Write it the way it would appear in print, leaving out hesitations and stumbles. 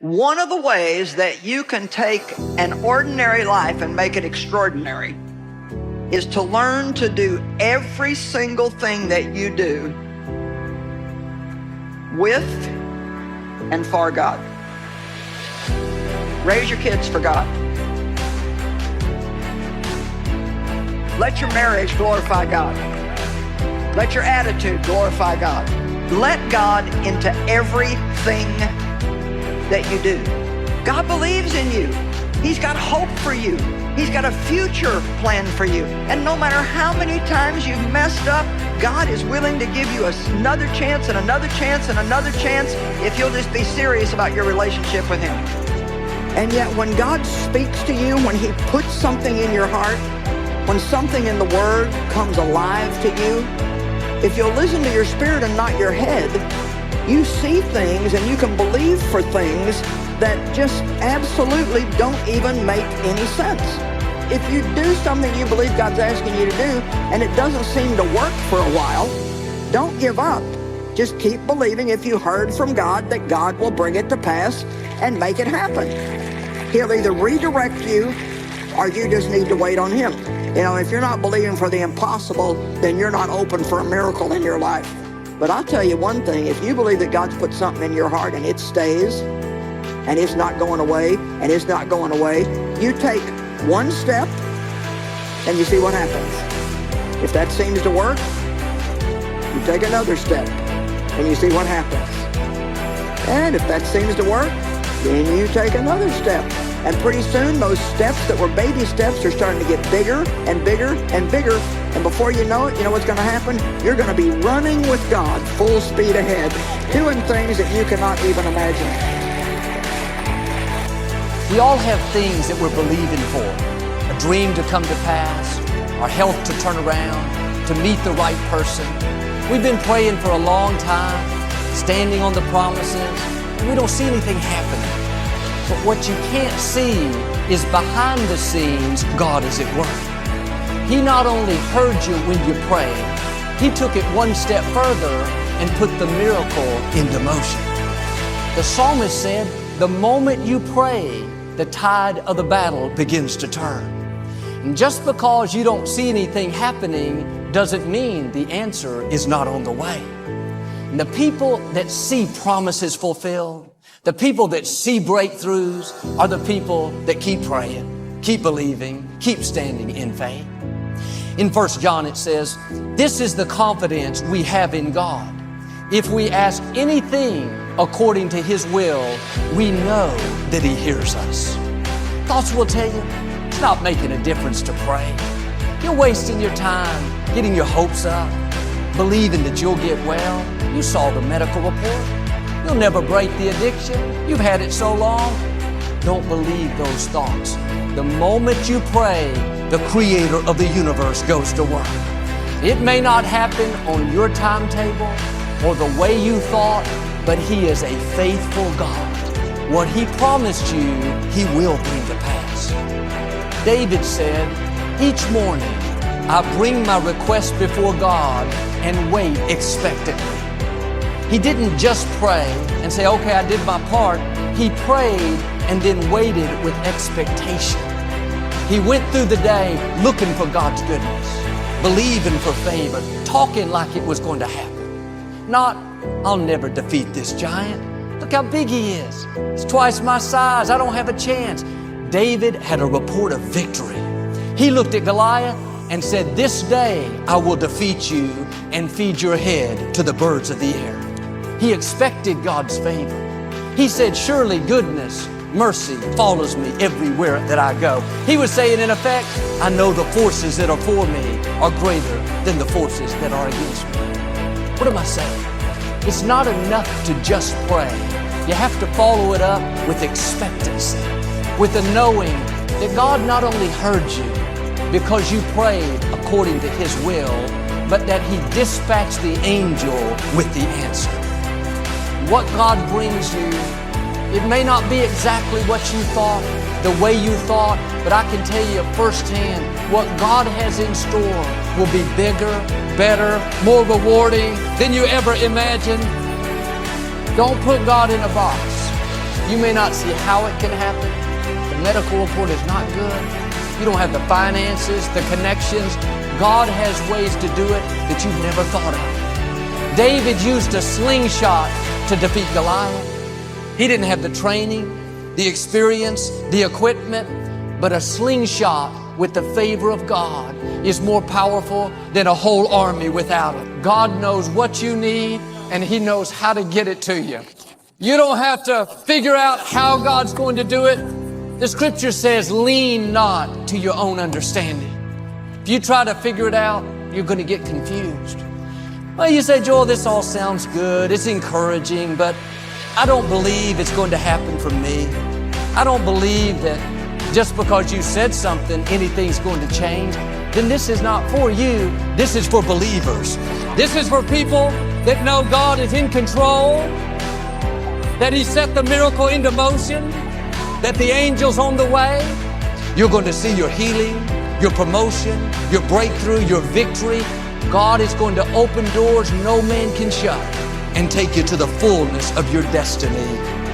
One of the ways that you can take an ordinary life and make it extraordinary is to learn to do every single thing that you do with and for God. Raise your kids for God. Let your marriage glorify God. Let your attitude glorify God. Let God into everything that you do. God believes in you. He's got hope for you. He's got a future plan for you. And no matter how many times you've messed up, God is willing to give you another chance and another chance and another chance if you'll just be serious about your relationship with Him. And yet when God speaks to you, when He puts something in your heart, when something in the Word comes alive to you, if you'll listen to your spirit and not your head, you see things and you can believe for things that just absolutely don't even make any sense. If you do something you believe God's asking you to do and it doesn't seem to work for a while, don't give up. Just keep believing if you heard from God that God will bring it to pass and make it happen. He'll either redirect you or you just need to wait on Him. You know, if you're not believing for the impossible, then you're not open for a miracle in your life. But I'll tell you one thing, if you believe that God's put something in your heart and it stays, and it's not going away, and it's not going away, you take one step, and you see what happens. If that seems to work, you take another step, and you see what happens. And if that seems to work, then you take another step. And pretty soon, those steps that were baby steps are starting to get bigger and bigger and bigger. And before you know it, you know what's going to happen? You're going to be running with God full speed ahead, doing things that you cannot even imagine. We all have things that we're believing for. A dream to come to pass, our health to turn around, to meet the right person. We've been praying for a long time, standing on the promises, and we don't see anything happening. But what you can't see is behind the scenes, God is at work. He not only heard you when you prayed, He took it one step further and put the miracle into motion. The psalmist said, the moment you pray, the tide of the battle begins to turn. And just because you don't see anything happening doesn't mean the answer is not on the way. And the people that see promises fulfilled, the people that see breakthroughs are the people that keep praying, keep believing, keep standing in faith. In 1 John it says, this is the confidence we have in God. If we ask anything according to His will, we know that He hears us. Thoughts will tell you, it's not making a difference to pray. You're wasting your time getting your hopes up, believing that you'll get well. You saw the medical report. You'll never break the addiction. You've had it so long. Don't believe those thoughts. The moment you pray, the Creator of the universe goes to work. It may not happen on your timetable or the way you thought, but He is a faithful God. What He promised you, He will bring to pass. David said, each morning I bring my request before God and wait expectantly. He didn't just pray and say, okay, I did my part. He prayed and then waited with expectation. He went through the day looking for God's goodness, believing for favor, talking like it was going to happen. Not, I'll never defeat this giant. Look how big he is. It's twice my size. I don't have a chance. David had a report of victory. He looked at Goliath and said, this day I will defeat you and feed your head to the birds of the air. He expected God's favor. He said, surely goodness, mercy follows me everywhere that I go. He was saying, in effect, I know the forces that are for me are greater than the forces that are against me. What am I saying? It's not enough to just pray. You have to follow it up with expectancy, with the knowing that God not only heard you because you prayed according to His will, but that He dispatched the angel with the answer. What God brings you, it may not be exactly what you thought, the way you thought, but I can tell you firsthand, what God has in store will be bigger, better, more rewarding than you ever imagined. Don't put God in a box. You may not see how it can happen. The medical report is not good. You don't have the finances, the connections. God has ways to do it that you've never thought of. David used a slingshot to defeat Goliath. He didn't have the training, the experience, the equipment, but a slingshot with the favor of God is more powerful than a whole army without it. God knows what you need, and He knows how to get it to you. You don't have to figure out how God's going to do it. The scripture says, lean not to your own understanding. If you try to figure it out, you're going to get confused. Well, you say, Joel, this all sounds good. It's encouraging, but I don't believe it's going to happen for me. I don't believe that just because you said something, anything's going to change. Then this is not for you. This is for believers. This is for people that know God is in control, that He set the miracle into motion, that the angel's on the way. You're going to see your healing, your promotion, your breakthrough, your victory. God is going to open doors no man can shut and take you to the fullness of your destiny.